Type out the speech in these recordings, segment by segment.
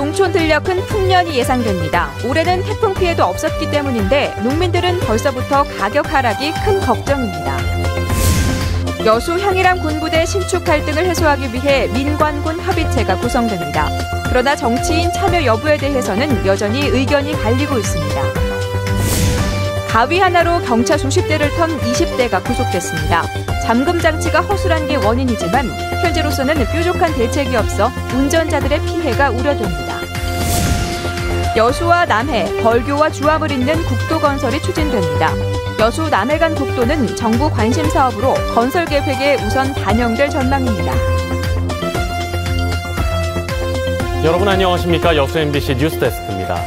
농촌 들려 큰 풍년이 예상됩니다. 올해는 태풍 피해도 없었기 때문인데 농민들은 벌써부터 가격 하락이 큰 걱정입니다. 여수 향일암 군부대 신축 갈등을 해소하기 위해 민관군 협의체가 구성됩니다. 그러나 정치인 참여 여부에 대해서는 여전히 의견이 갈리고 있습니다. 가위 하나로 경차 수십 대를 턴 20대가 구속됐습니다. 잠금 장치가 허술한 게 원인이지만 현재로서는 뾰족한 대책이 없어 운전자들의 피해가 우려됩니다. 여수와 남해, 벌교와 주합을 잇는 국도 건설이 추진됩니다. 여수 남해 간 국도는 정부 관심 사업으로 건설 계획에 우선 반영될 전망입니다. 여러분 안녕하십니까? 여수 MBC 뉴스데스크입니다.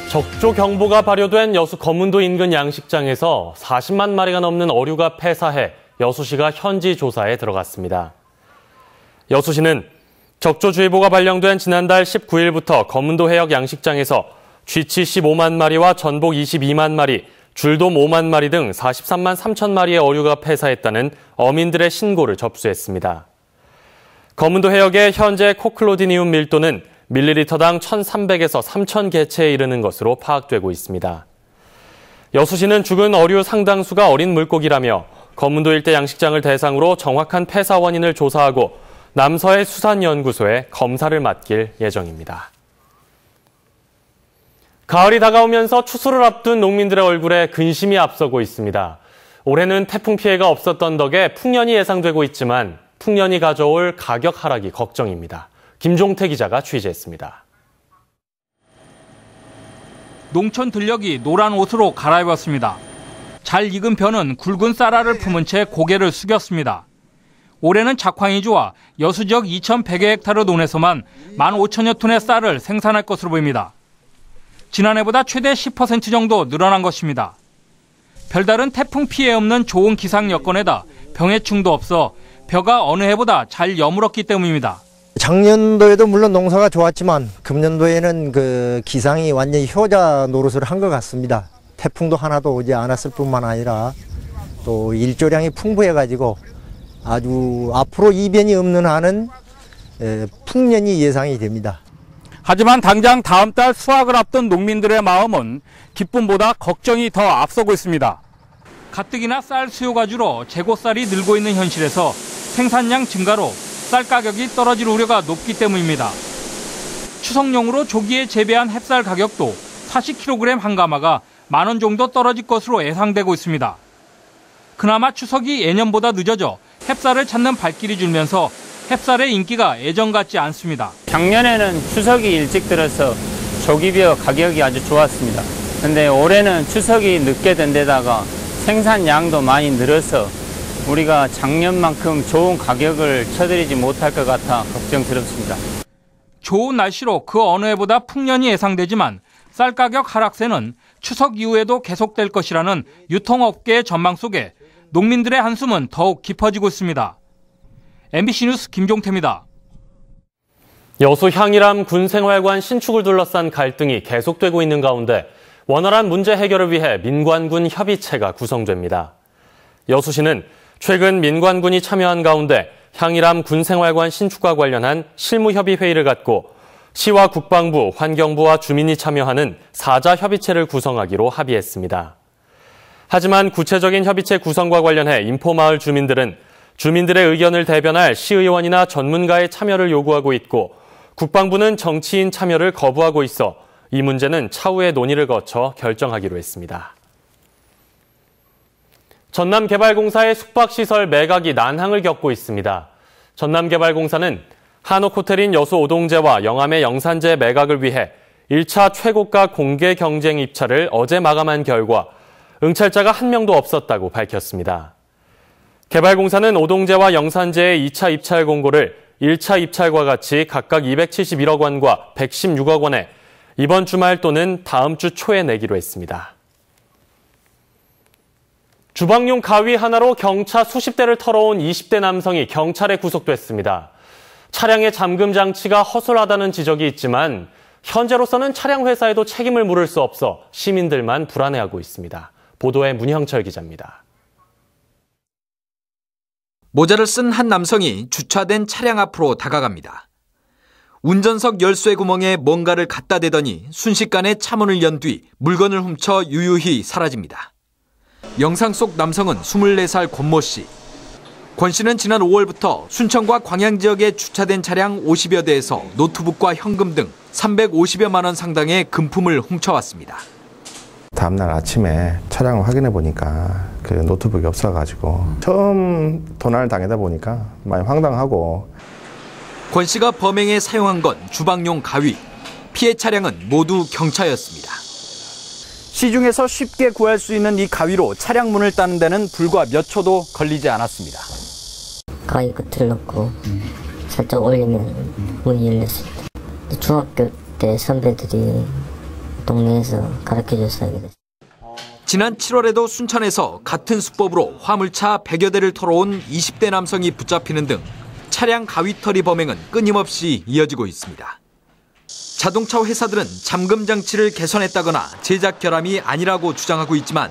적조 경보가 발효된 여수 검문도 인근 양식장에서 40만 마리가 넘는 어류가 폐사해 여수시가 현지 조사에 들어갔습니다. 여수시는 적조주의보가 발령된 지난달 19일부터 검문도 해역 양식장에서 쥐치 15만 마리와 전복 22만 마리, 줄돔 5만 마리 등 43만 3천 마리의 어류가 폐사했다는 어민들의 신고를 접수했습니다. 검문도 해역의 현재 코클로디니움 밀도는 밀리리터당 1,300에서 3,000 개체에 이르는 것으로 파악되고 있습니다. 여수시는 죽은 어류 상당수가 어린 물고기라며 검문도 일대 양식장을 대상으로 정확한 폐사 원인을 조사하고 남서해 수산연구소에 검사를 맡길 예정입니다. 가을이 다가오면서 추수를 앞둔 농민들의 얼굴에 근심이 앞서고 있습니다. 올해는 태풍 피해가 없었던 덕에 풍년이 예상되고 있지만 풍년이 가져올 가격 하락이 걱정입니다. 김종태 기자가 취재했습니다. 농촌 들녘이 노란 옷으로 갈아입었습니다. 잘 익은 벼는 굵은 쌀알을 품은 채 고개를 숙였습니다. 올해는 작황이 좋아 여수 지역 2,100여 헥타르 논에서만 15,000여 톤의 쌀을 생산할 것으로 보입니다. 지난해보다 최대 10% 정도 늘어난 것입니다. 별다른 태풍 피해 없는 좋은 기상 여건에다 병해충도 없어 벼가 어느 해보다 잘 여물었기 때문입니다. 작년도에도 물론 농사가 좋았지만 금년도에는 그 기상이 완전히 효자 노릇을 한 것 같습니다. 태풍도 하나도 오지 않았을 뿐만 아니라 또 일조량이 풍부해가지고 아주 앞으로 이변이 없는 한은 풍년이 예상이 됩니다. 하지만 당장 다음 달 수확을 앞둔 농민들의 마음은 기쁨보다 걱정이 더 앞서고 있습니다. 가뜩이나 쌀 수요가 줄어 재고쌀이 늘고 있는 현실에서 생산량 증가로 쌀 가격이 떨어질 우려가 높기 때문입니다. 추석용으로 조기에 재배한 햅쌀 가격도 40kg 한 가마가 10,000원 정도 떨어질 것으로 예상되고 있습니다. 그나마 추석이 예년보다 늦어져 햅쌀을 찾는 발길이 줄면서 햅쌀의 인기가 예전 같지 않습니다. 작년에는 추석이 일찍 들어서 조기벼 가격이 아주 좋았습니다. 근데 올해는 추석이 늦게 된 데다가 생산량도 많이 늘어서 우리가 작년만큼 좋은 가격을 쳐드리지 못할 것 같아 걱정스럽습니다. 좋은 날씨로 그 어느 해보다 풍년이 예상되지만 쌀 가격 하락세는 추석 이후에도 계속될 것이라는 유통업계의 전망 속에 농민들의 한숨은 더욱 깊어지고 있습니다. MBC 뉴스 김종태입니다. 여수 향일암 군생활관 신축을 둘러싼 갈등이 계속되고 있는 가운데 원활한 문제 해결을 위해 민관군 협의체가 구성됩니다. 여수시는 최근 민관군이 참여한 가운데 향일암 군생활관 신축과 관련한 실무협의 회의를 갖고 시와 국방부, 환경부와 주민이 참여하는 4자 협의체를 구성하기로 합의했습니다. 하지만 구체적인 협의체 구성과 관련해 인포마을 주민들은 주민들의 의견을 대변할 시의원이나 전문가의 참여를 요구하고 있고 국방부는 정치인 참여를 거부하고 있어 이 문제는 차후의 논의를 거쳐 결정하기로 했습니다. 전남개발공사의 숙박시설 매각이 난항을 겪고 있습니다. 전남개발공사는 한옥호텔인 여수 오동제와 영암의 영산제 매각을 위해 1차 최고가 공개 경쟁 입찰을 어제 마감한 결과 응찰자가 한 명도 없었다고 밝혔습니다. 개발공사는 오동제와 영산제의 2차 입찰 공고를 1차 입찰과 같이 각각 271억 원과 116억 원에 이번 주말 또는 다음 주 초에 내기로 했습니다. 주방용 가위 하나로 경차 수십 대를 털어온 20대 남성이 경찰에 구속됐습니다. 차량의 잠금 장치가 허술하다는 지적이 있지만 현재로서는 차량 회사에도 책임을 물을 수 없어 시민들만 불안해하고 있습니다. 보도에 문형철 기자입니다. 모자를 쓴 한 남성이 주차된 차량 앞으로 다가갑니다. 운전석 열쇠 구멍에 뭔가를 갖다 대더니 순식간에 차문을 연 뒤 물건을 훔쳐 유유히 사라집니다. 영상 속 남성은 24살 권모 씨. 권 씨는 지난 5월부터 순천과 광양 지역에 주차된 차량 50여 대에서 노트북과 현금 등 350여만 원 상당의 금품을 훔쳐왔습니다. 다음날 아침에 차량을 확인해 보니까 그 노트북이 없어가지고 처음 도난을 당하다 보니까 많이 황당하고. 권 씨가 범행에 사용한 건 주방용 가위. 피해 차량은 모두 경차였습니다. 시중에서 쉽게 구할 수 있는 이 가위로 차량 문을 따는 데는 불과 몇 초도 걸리지 않았습니다. 가위 끝을 넣고 살짝 올리면 문이 열렸습니다. 중학교 때 선배들이 동네에서 가르쳐줘서 하게 됐습니다. 지난 7월에도 순천에서 같은 수법으로 화물차 100여 대를 털어온 20대 남성이 붙잡히는 등 차량 가위털이 범행은 끊임없이 이어지고 있습니다. 자동차 회사들은 잠금 장치를 개선했다거나 제작 결함이 아니라고 주장하고 있지만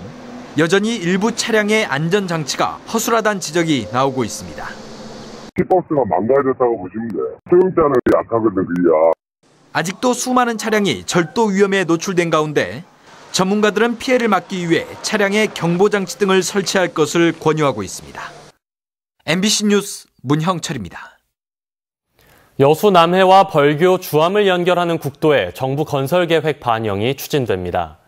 여전히 일부 차량의 안전 장치가 허술하다는 지적이 나오고 있습니다. 키버스가 망가졌다고 보시면 돼요. 소형차는 약하거든, 그야. 아직도 수많은 차량이 절도 위험에 노출된 가운데 전문가들은 피해를 막기 위해 차량에 경보장치 등을 설치할 것을 권유하고 있습니다. MBC 뉴스 문형철입니다. 여수 남해와 벌교 주암을 연결하는 국도에 정부 건설 계획 반영이 추진됩니다.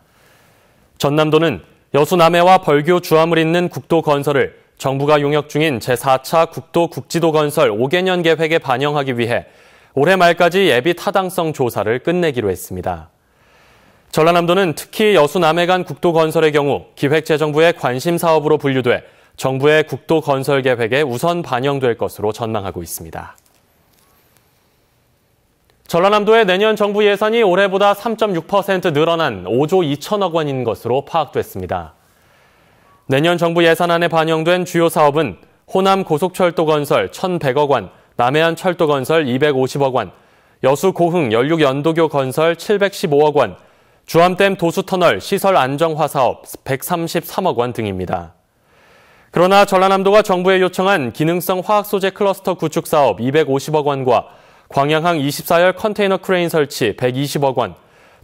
전남도는 여수 남해와 벌교 주암을 잇는 국도 건설을 정부가 용역 중인 제4차 국도 국지도 건설 5개년 계획에 반영하기 위해 올해 말까지 예비 타당성 조사를 끝내기로 했습니다. 전라남도는 특히 여수 남해 간 국도 건설의 경우 기획재정부의 관심 사업으로 분류돼 정부의 국도 건설 계획에 우선 반영될 것으로 전망하고 있습니다. 전라남도의 내년 정부 예산이 올해보다 3.6% 늘어난 5조 2천억 원인 것으로 파악됐습니다. 내년 정부 예산안에 반영된 주요 사업은 호남 고속철도 건설 1,100억 원, 남해안 철도 건설 250억 원, 여수 고흥 연륙 연도교 건설 715억 원, 주암댐 도수터널 시설 안정화 사업 133억 원 등입니다. 그러나 전라남도가 정부에 요청한 기능성 화학소재 클러스터 구축 사업 250억 원과 광양항 24열 컨테이너 크레인 설치 120억 원,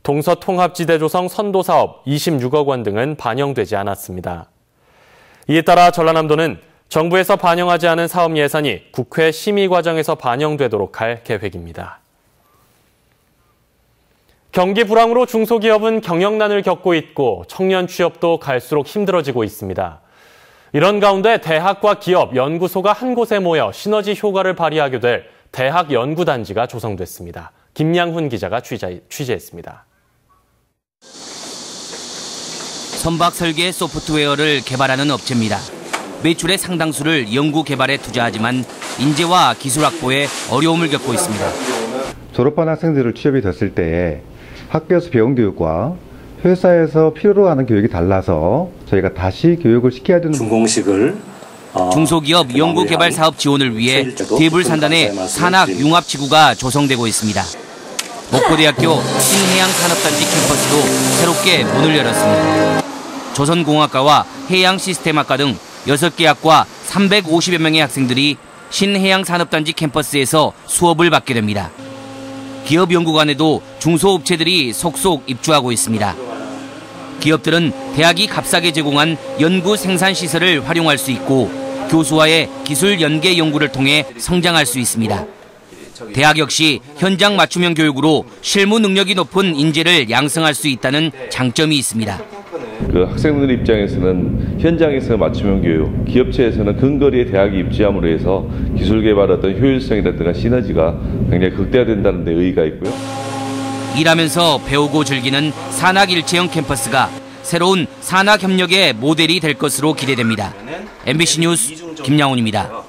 동서통합지대 조성 선도 사업 26억 원 등은 반영되지 않았습니다. 이에 따라 전라남도는 정부에서 반영하지 않은 사업 예산이 국회 심의 과정에서 반영되도록 할 계획입니다. 경기 불황으로 중소기업은 경영난을 겪고 있고 청년 취업도 갈수록 힘들어지고 있습니다. 이런 가운데 대학과 기업, 연구소가 한 곳에 모여 시너지 효과를 발휘하게 될 대학연구단지가 조성됐습니다. 김양훈 기자가 취재했습니다. 선박 설계 소프트웨어를 개발하는 업체입니다. 매출의 상당수를 연구 개발에 투자하지만 인재와 기술 확보에 어려움을 겪고 있습니다. 졸업한 학생들을 취업이 됐을 때 학교에서 배운 교육과 회사에서 필요로 하는 교육이 달라서 저희가 다시 교육을 시켜야 되는 중공식을 중소기업 연구개발 사업 지원을 위해 대불산단의 산학융합지구가 조성되고 있습니다. 목포대학교 신해양산업단지 캠퍼스도 새롭게 문을 열었습니다. 조선공학과와 해양시스템학과 등 6개 학과 350여 명의 학생들이 신해양산업단지 캠퍼스에서 수업을 받게 됩니다. 기업연구관에도 중소업체들이 속속 입주하고 있습니다. 기업들은 대학이 값싸게 제공한 연구 생산시설을 활용할 수 있고 교수와의 기술 연계 연구를 통해 성장할 수 있습니다. 대학 역시 현장 맞춤형 교육으로 실무 능력이 높은 인재를 양성할 수 있다는 장점이 있습니다. 그 학생들 입장에서는 현장에서 맞춤형 교육, 기업체에서는 근거리에 대학이 입지함으로 해서 기술 개발 어떤 효율성이라든가 시너지가 굉장히 극대화된다는 데 의의가 있고요. 일하면서 배우고 즐기는 산학일체형 캠퍼스가 새로운 산학협력의 모델이 될 것으로 기대됩니다. MBC 뉴스 김양훈입니다.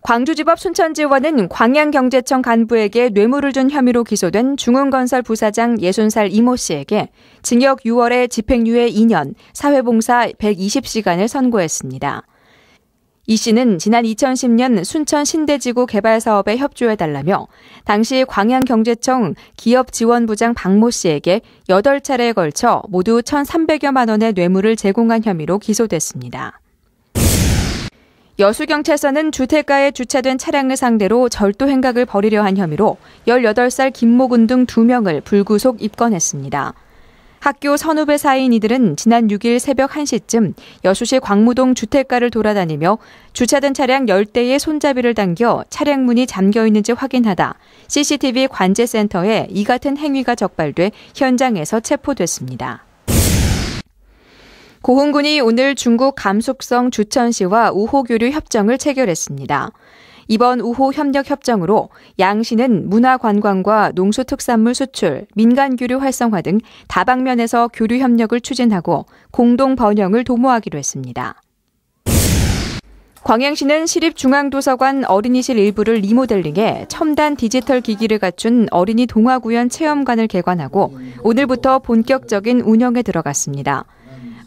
광주지법 순천지원은 광양경제청 간부에게 뇌물을 준 혐의로 기소된 중흥건설 부사장 60살 이모 씨에게 징역 6월에 집행유예 2년, 사회봉사 120시간을 선고했습니다. 이 씨는 지난 2010년 순천 신대지구 개발 사업에 협조해달라며 당시 광양경제청 기업지원부장 박모 씨에게 8차례에 걸쳐 모두 1,300여만 원의 뇌물을 제공한 혐의로 기소됐습니다. 여수경찰서는 주택가에 주차된 차량을 상대로 절도 행각을 벌이려 한 혐의로 18살 김모근 등 2명을 불구속 입건했습니다. 학교 선후배 사이인 이들은 지난 6일 새벽 1시쯤 여수시 광무동 주택가를 돌아다니며 주차된 차량 10대의 손잡이를 당겨 차량 문이 잠겨 있는지 확인하다 CCTV 관제센터에 이 같은 행위가 적발돼 현장에서 체포됐습니다. 고흥군이 오늘 중국 감속성 주천시와 우호교류 협정을 체결했습니다. 이번 우호 협력 협정으로 양시는 문화관광과 농수특산물 수출, 민간교류 활성화 등 다방면에서 교류 협력을 추진하고 공동 번영을 도모하기로 했습니다. 광양시는 시립중앙도서관 어린이실 일부를 리모델링해 첨단 디지털 기기를 갖춘 어린이 동화구연 체험관을 개관하고 오늘부터 본격적인 운영에 들어갔습니다.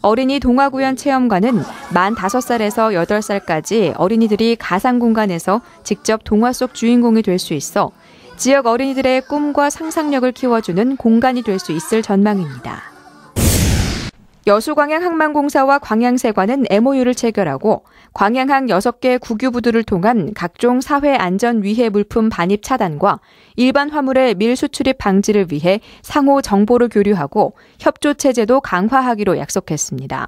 어린이 동화구연 체험관은 만 5살에서 8살까지 어린이들이 가상 공간에서 직접 동화 속 주인공이 될 수 있어 지역 어린이들의 꿈과 상상력을 키워주는 공간이 될 수 있을 전망입니다. 여수광양항만공사와 광양세관은 MOU를 체결하고 광양항 6개 국유부두를 통한 각종 사회안전위해 물품 반입 차단과 일반 화물의 밀수출입 방지를 위해 상호 정보를 교류하고 협조체제도 강화하기로 약속했습니다.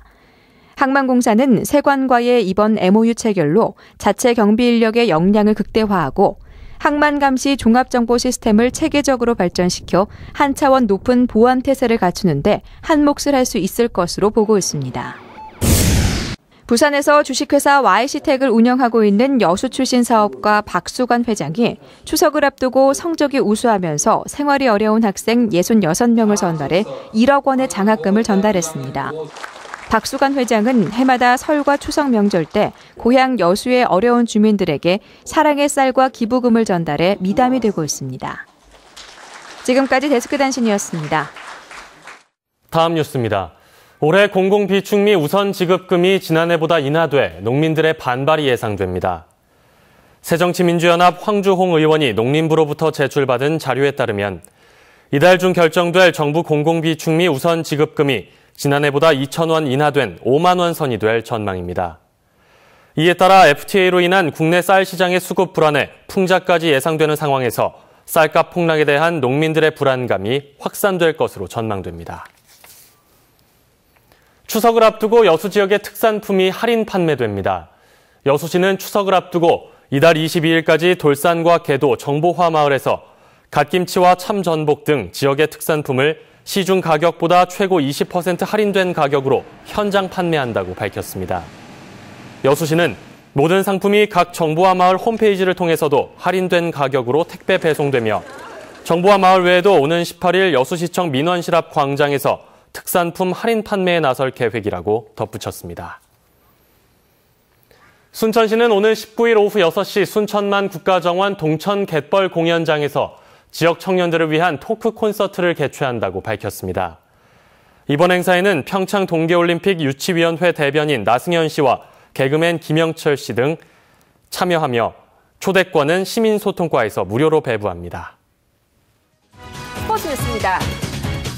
항만공사는 세관과의 이번 MOU 체결로 자체 경비 인력의 역량을 극대화하고 항만감시 종합정보 시스템을 체계적으로 발전시켜 한 차원 높은 보안 태세를 갖추는데 한 몫을 할 수 있을 것으로 보고 있습니다. 부산에서 주식회사 YC텍을 운영하고 있는 여수 출신 사업가 박수관 회장이 추석을 앞두고 성적이 우수하면서 생활이 어려운 학생 66명을 선발해 1억 원의 장학금을 전달했습니다. 박수관 회장은 해마다 설과 추석 명절 때 고향 여수의 어려운 주민들에게 사랑의 쌀과 기부금을 전달해 미담이 되고 있습니다. 지금까지 데스크 단신이었습니다. 다음 뉴스입니다. 올해 공공비축미 우선 지급금이 지난해보다 인하돼 농민들의 반발이 예상됩니다. 새정치민주연합 황주홍 의원이 농림부로부터 제출받은 자료에 따르면 이달 중 결정될 정부 공공비축미 우선 지급금이 지난해보다 2,000원 인하된 5만 원 선이 될 전망입니다. 이에 따라 FTA로 인한 국내 쌀 시장의 수급 불안에 풍자까지 예상되는 상황에서 쌀값 폭락에 대한 농민들의 불안감이 확산될 것으로 전망됩니다. 추석을 앞두고 여수 지역의 특산품이 할인 판매됩니다. 여수시는 추석을 앞두고 이달 22일까지 돌산과 개도 정보화마을에서 갓김치와 참전복 등 지역의 특산품을 시중 가격보다 최고 20% 할인된 가격으로 현장 판매한다고 밝혔습니다. 여수시는 모든 상품이 각 정보화마을 홈페이지를 통해서도 할인된 가격으로 택배 배송되며 정보화마을 외에도 오는 18일 여수시청 민원실 앞 광장에서 특산품 할인 판매에 나설 계획이라고 덧붙였습니다. 순천시는 오늘 19일 오후 6시 순천만 국가정원 동천 갯벌 공연장에서 지역 청년들을 위한 토크 콘서트를 개최한다고 밝혔습니다. 이번 행사에는 평창 동계올림픽 유치위원회 대변인 나승현 씨와 개그맨 김영철 씨 등 참여하며 초대권은 시민소통과에서 무료로 배부합니다. 스포츠 뉴스입니다.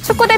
축구대